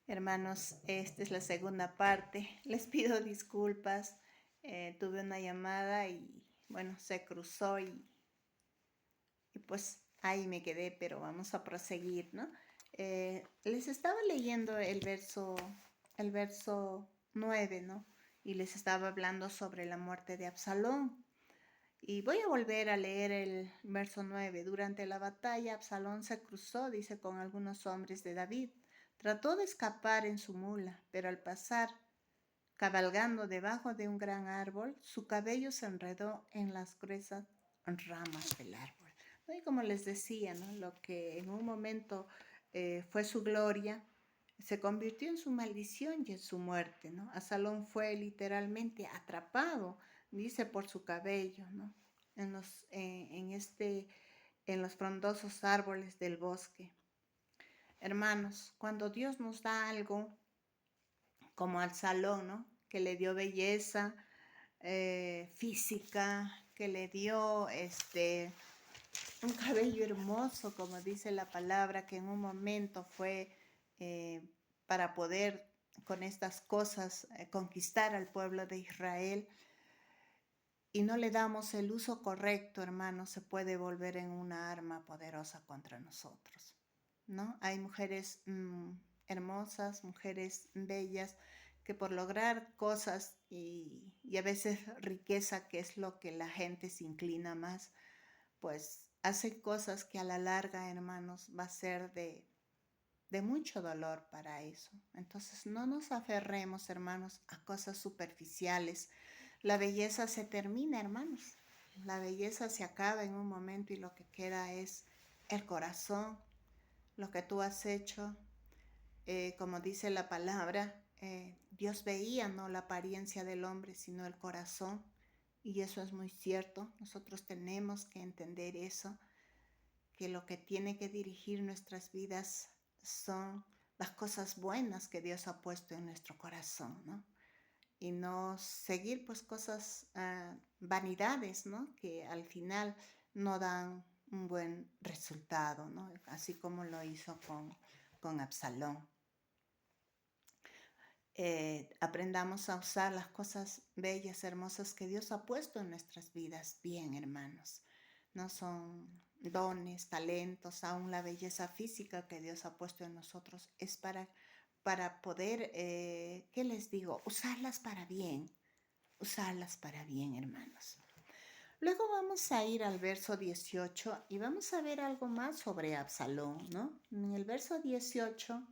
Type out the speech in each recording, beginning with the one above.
Hermanos, esta es la segunda parte. Les pido disculpas. Tuve una llamada y bueno, se cruzó y pues ahí me quedé, pero vamos a proseguir, ¿no? Les estaba leyendo el verso 9, ¿no? Y les estaba hablando sobre la muerte de Absalón. Y voy a volver a leer el verso 9. Durante la batalla, Absalón se cruzó, dice, con algunos hombres de David. Trató de escapar en su mula, pero al pasar cabalgando debajo de un gran árbol, su cabello se enredó en las gruesas ramas del árbol. ¿No? Y como les decía, ¿no? Lo que en un momento fue su gloria, se convirtió en su maldición y en su muerte, ¿no? Absalón fue literalmente atrapado, dice, por su cabello, ¿no? En los frondosos árboles del bosque. Hermanos, cuando Dios nos da algo, como al salón, ¿no? Que le dio belleza física, que le dio un cabello hermoso, como dice la palabra, que en un momento fue eh, para poder con estas cosas conquistar al pueblo de Israel, y no le damos el uso correcto, hermano, se puede volver en una arma poderosa contra nosotros, ¿no? Hay mujeres hermosas, mujeres bellas, que por lograr cosas y a veces riqueza, que es lo que la gente se inclina más, pues hacen cosas que a la larga, hermanos, va a ser de mucho dolor para eso. Entonces no nos aferremos, hermanos, a cosas superficiales. La belleza se termina, hermanos. La belleza se acaba en un momento y lo que queda es el corazón, lo que tú has hecho. Como dice la palabra, Dios veía no la apariencia del hombre, sino el corazón. Y eso es muy cierto. Nosotros tenemos que entender eso, que lo que tiene que dirigir nuestras vidas son las cosas buenas que Dios ha puesto en nuestro corazón, ¿no? Y no seguir pues cosas, vanidades, ¿no? Que al final no dan un buen resultado, ¿no? Así como lo hizo con Absalón. Aprendamos a usar las cosas bellas, hermosas que Dios ha puesto en nuestras vidas bien, hermanos. No son dones, talentos, aún la belleza física que Dios ha puesto en nosotros es para poder, ¿qué les digo? Usarlas para bien, hermanos. Luego vamos a ir al verso 18 y vamos a ver algo más sobre Absalón, ¿no? En el verso 18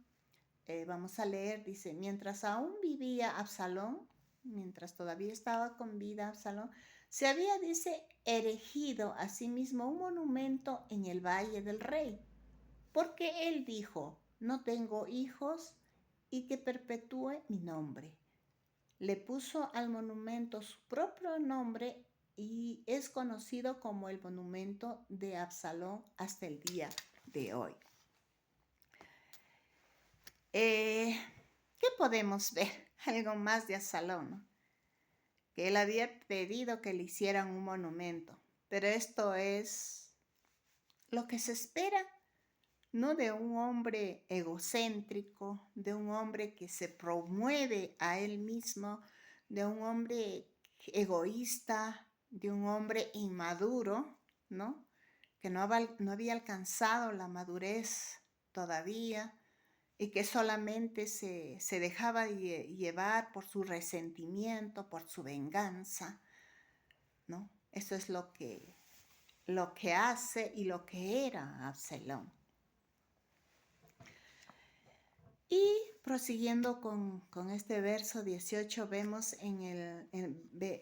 vamos a leer, dice, mientras aún vivía Absalón, mientras todavía estaba con vida Absalón, se había, dice, erigido a sí mismo un monumento en el Valle del Rey, porque él dijo, no tengo hijos y que perpetúe mi nombre. Le puso al monumento su propio nombre y es conocido como el monumento de Absalón hasta el día de hoy. ¿Qué podemos ver? Algo más de Absalón, ¿no? Que él había pedido que le hicieran un monumento, pero esto es lo que se espera, no de un hombre egocéntrico, de un hombre que se promueve a él mismo, de un hombre egoísta, de un hombre inmaduro, ¿no? Que no había alcanzado la madurez todavía y que solamente se dejaba llevar por su resentimiento, por su venganza, ¿no? Eso es lo que hace y lo que era Absalón. Y prosiguiendo con este verso 18, vemos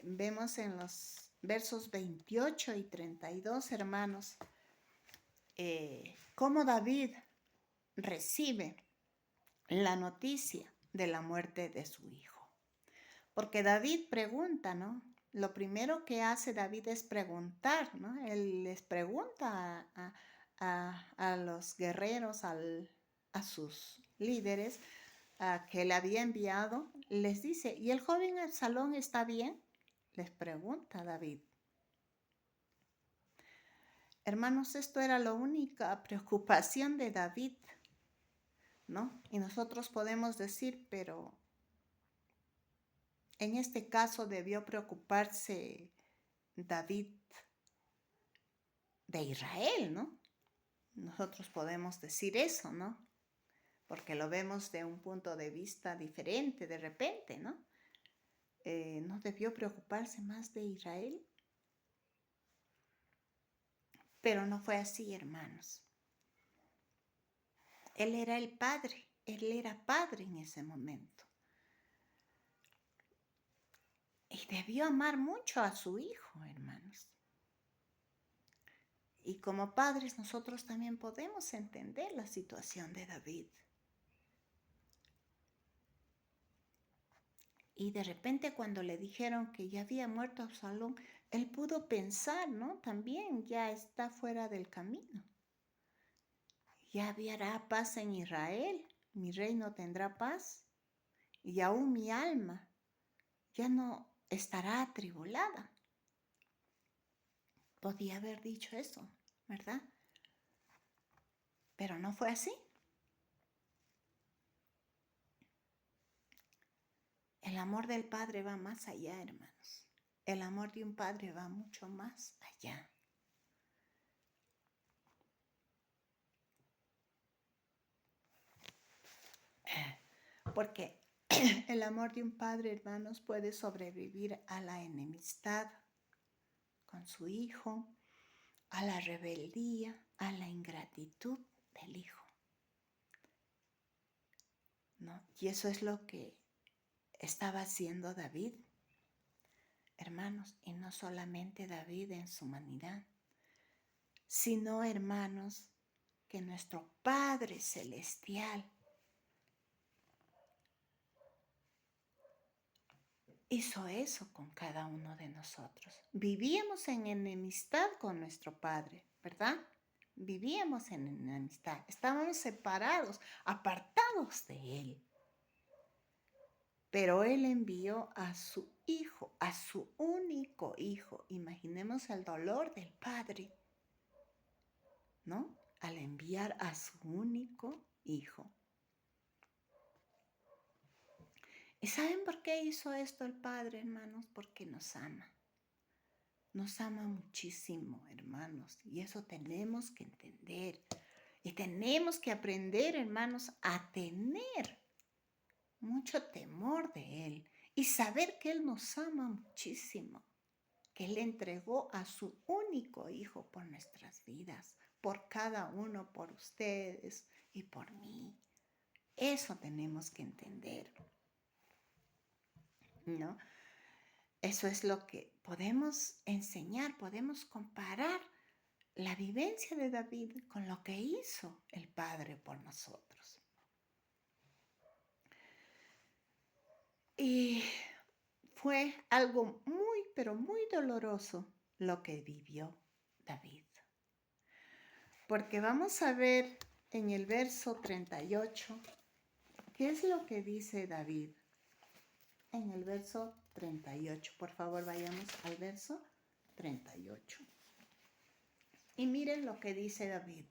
vemos en los versos 28 y 32, hermanos, cómo David recibe la noticia de la muerte de su hijo. Porque David pregunta, ¿no? Lo primero que hace David es preguntar, ¿no? Él les pregunta a los guerreros, a sus líderes que le había enviado, les dice, ¿y el joven Absalón está bien? Les pregunta David. Hermanos, esto era la única preocupación de David. ¿no? Y nosotros podemos decir, pero en este caso debió preocuparse David de Israel, ¿no? Nosotros podemos decir eso, ¿no? Porque lo vemos de un punto de vista diferente de repente, ¿no? ¿No debió preocuparse más de Israel? Pero no fue así, hermanos. Él era el padre, él era padre en ese momento. Y debió amar mucho a su hijo, hermanos. Y como padres nosotros también podemos entender la situación de David. Y de repente cuando le dijeron que ya había muerto Absalón, él pudo pensar, ¿no? También ya está fuera del camino. Ya habrá paz en Israel, mi reino tendrá paz y aún mi alma ya no estará atribulada. Podía haber dicho eso, ¿verdad? Pero no fue así. El amor del Padre va más allá, hermanos. El amor de un padre va mucho más allá. Porque el amor de un padre, hermanos, puede sobrevivir a la enemistad con su hijo, a la rebeldía, a la ingratitud del hijo, ¿no? Y eso es lo que estaba haciendo David, hermanos, y no solamente David en su humanidad, sino, hermanos, que nuestro Padre Celestial hizo eso con cada uno de nosotros. Vivíamos en enemistad con nuestro Padre, ¿verdad? Vivíamos en enemistad, estábamos separados, apartados de Él. Pero Él envió a su Hijo, a su único Hijo. Imaginemos el dolor del Padre, ¿no? Al enviar a su único Hijo. ¿Y saben por qué hizo esto el Padre, hermanos? Porque nos ama. Nos ama muchísimo, hermanos. Y eso tenemos que entender. Y tenemos que aprender, hermanos, a tener mucho temor de Él. Y saber que Él nos ama muchísimo. Que Él entregó a su único Hijo por nuestras vidas. Por cada uno, por ustedes y por mí. Eso tenemos que entender, ¿no? Eso es lo que podemos enseñar, podemos comparar la vivencia de David con lo que hizo el Padre por nosotros. Y fue algo muy, pero muy doloroso lo que vivió David. Porque vamos a ver en el verso 38, ¿qué es lo que dice David? En el verso 38, por favor vayamos al verso 38. Y miren lo que dice David.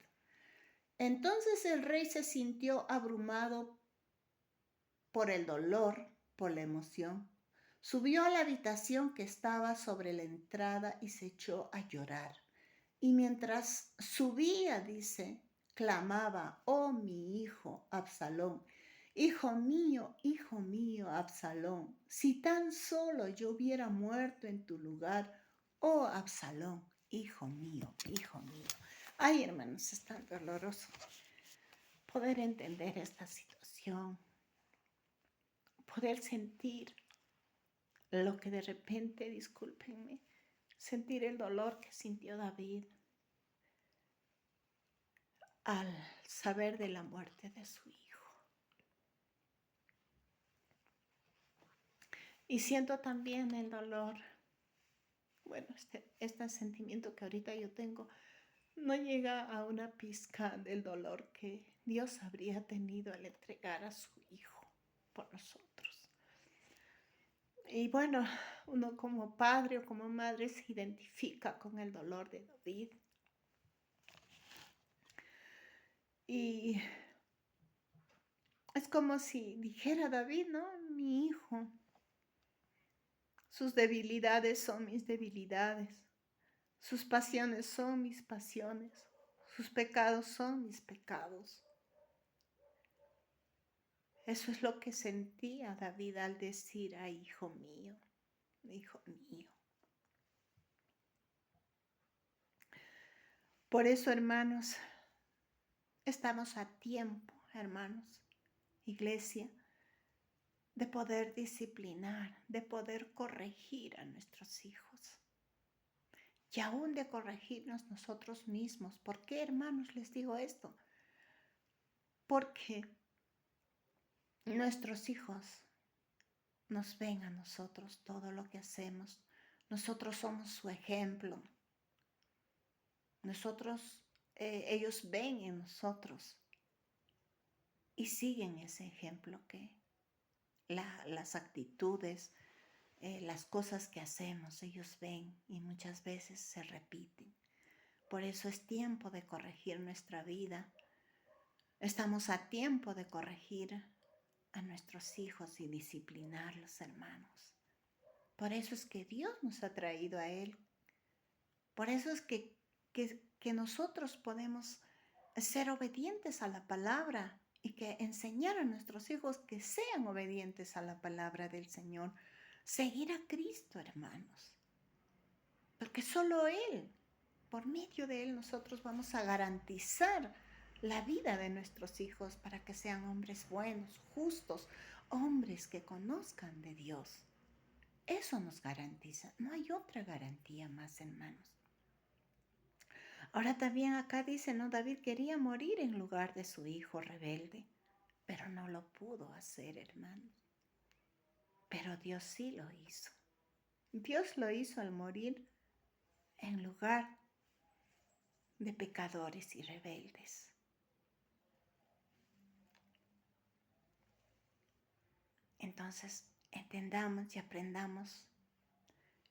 Entonces el rey se sintió abrumado por el dolor, por la emoción. Subió a la habitación que estaba sobre la entrada y se echó a llorar. Y mientras subía, dice, clamaba, oh mi hijo Absalón, hijo mío Absalón, si tan solo yo hubiera muerto en tu lugar, oh Absalón, hijo mío, hijo mío. Ay, hermanos, es tan doloroso poder entender esta situación, poder sentir lo que de repente, discúlpenme, sentir el dolor que sintió David al saber de la muerte de su hijo. Y siento también el dolor, bueno, este sentimiento que ahorita yo tengo no llega a una pizca del dolor que Dios habría tenido al entregar a su hijo por nosotros. Y bueno, uno como padre o como madre se identifica con el dolor de David. Y Es como si dijera David, ¿no? Mi hijo, sus debilidades son mis debilidades, sus pasiones son mis pasiones, sus pecados son mis pecados. Eso es lo que sentía David al decir, ay, hijo mío, hijo mío. Por eso, hermanos, estamos a tiempo, hermanos, iglesia, de poder disciplinar, de poder corregir a nuestros hijos. Y aún de corregirnos nosotros mismos. ¿Por qué, hermanos, les digo esto? Porque nuestros hijos nos ven a nosotros todo lo que hacemos. Nosotros somos su ejemplo. Ellos ven en nosotros y siguen ese ejemplo que las actitudes, las cosas que hacemos, ellos ven y muchas veces se repiten. Por eso es tiempo de corregir nuestra vida. Estamos a tiempo de corregir a nuestros hijos y disciplinarlos, hermanos. Por eso es que Dios nos ha traído a Él. Por eso es que nosotros podemos ser obedientes a la palabra y que enseñar a nuestros hijos que sean obedientes a la palabra del Señor. Seguir a Cristo, hermanos. Porque solo Él, por medio de Él, nosotros vamos a garantizar la vida de nuestros hijos para que sean hombres buenos, justos, hombres que conozcan de Dios. Eso nos garantiza. No hay otra garantía más, hermanos. Ahora también acá dice, ¿no? David quería morir en lugar de su hijo rebelde, pero no lo pudo hacer, hermanos. Pero Dios sí lo hizo. Dios lo hizo al morir en lugar de pecadores y rebeldes. Entonces, entendamos y aprendamos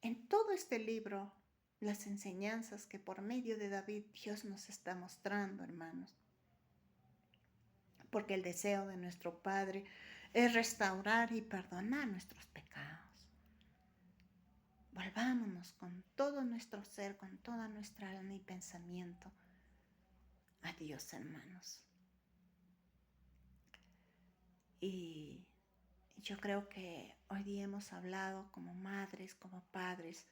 en todo este libro las enseñanzas que por medio de David Dios nos está mostrando, hermanos. Porque el deseo de nuestro Padre es restaurar y perdonar nuestros pecados. Volvámonos con todo nuestro ser, con toda nuestra alma y pensamiento a Dios, hermanos. Y yo creo que hoy día hemos hablado como madres, como padres.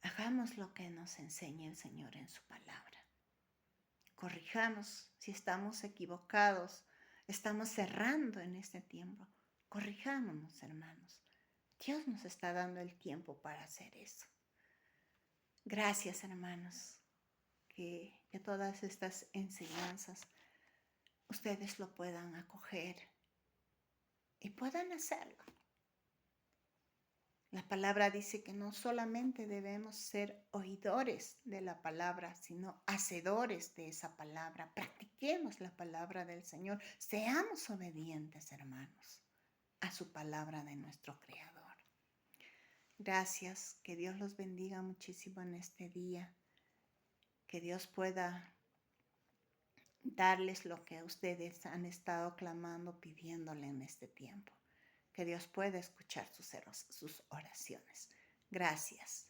Hagamos lo que nos enseña el Señor en su palabra. Corrijamos si estamos equivocados, estamos cerrando en este tiempo. Corrijámonos, hermanos. Dios nos está dando el tiempo para hacer eso. Gracias, hermanos, que todas estas enseñanzas ustedes lo puedan acoger y puedan hacerlo. La palabra dice que no solamente debemos ser oidores de la palabra, sino hacedores de esa palabra. Practiquemos la palabra del Señor. Seamos obedientes, hermanos, a su palabra de nuestro Creador. Gracias. Que Dios los bendiga muchísimo en este día. Que Dios pueda darles lo que ustedes han estado clamando, pidiéndole en este tiempo. Que Dios pueda escuchar sus oraciones. Gracias.